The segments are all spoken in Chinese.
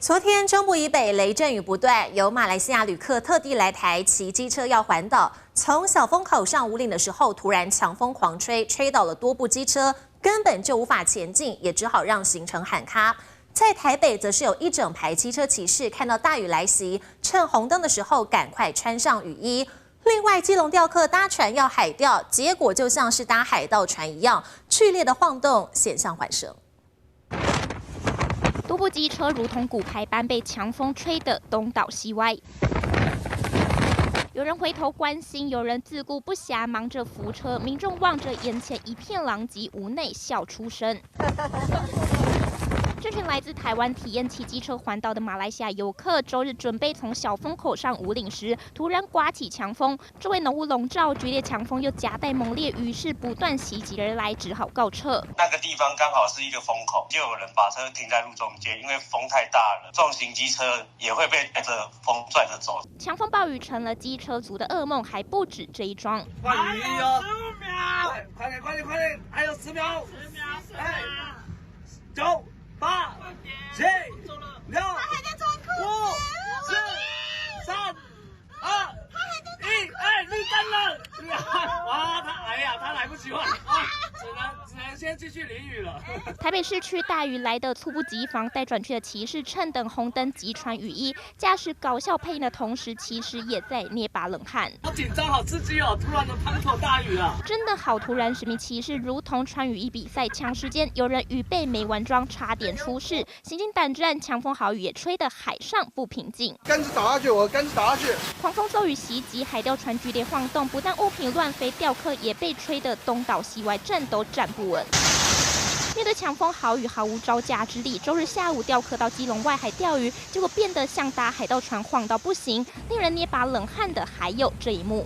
昨天中部以北雷阵雨不断，有马来西亚旅客特地来台骑机车要环岛，从小风口上五岭的时候，突然强风狂吹，吹倒了多部机车，根本就无法前进，也只好让行程喊卡。在台北，则是有一整排机车骑士看到大雨来袭，趁红灯的时候赶快穿上雨衣。另外，基隆钓客搭船要海钓，结果就像是搭海盗船一样，剧烈的晃动，险象环生。多部机车如同骨牌般被强风吹得东倒西歪，有人回头关心，有人自顾不暇，忙着扶车。民众望着眼前一片狼藉，无奈笑出声。这群来自台湾体验骑机车环岛的马来西亚游客，周日准备从小风口上五岭时，突然刮起强风，周围浓雾笼罩，剧烈强风又夹带猛烈雨势不断袭击而来，只好告撤。那个地方刚好是一个风口，就有人把车停在路中间，因为风太大了，重型机车也会被带着风拽着走。强风暴雨成了机车族的噩梦，还不止这一桩。换雨衣哦，15秒，快点，还有10秒，10秒，9、8、7、6、5、4、3、2、1，绿灯了！哇，他来不及换啊，只能先继续淋雨了。台北市区大雨来得猝不及防，待转区的骑士趁等红灯急穿雨衣，驾驶搞笑配音的同时，其实也在捏把冷汗。好紧张，好刺激哦！突然的滂沱大雨啊！真的好突然，10名骑士如同穿雨衣比赛抢时间，有人雨备没完妆，差点出事。行进胆战，强风豪雨也吹得海上不平静。杆子倒下去，我杆子倒下去。狂风骤雨袭击，海钓船剧烈晃动，不但物品乱飞，钓客也被吹得东倒西歪，站都站不稳。面对强风豪雨，毫无招架之力。周日下午，钓客到基隆外海钓鱼，结果变得像搭海盗船，晃到不行。令人捏把冷汗的还有这一幕。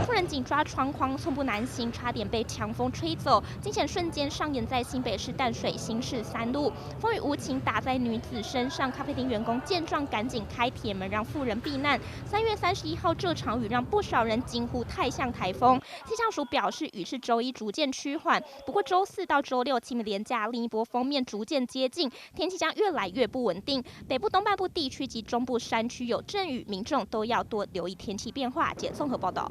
妇人紧抓窗框，寸步难行，差点被强风吹走。惊险瞬间上演在新北市淡水新市3路，风雨无情打在女子身上。咖啡厅员工见状，赶紧开铁门让妇人避难。3月31号这场雨让不少人惊呼太像台风。气象署表示，雨是周一逐渐趋缓，不过周4到周6清明连假另一波锋面逐渐接近，天气将越来越不稳定。北部东半部地区及中部山区有阵雨，民众都要多留意天气变化。综合报道。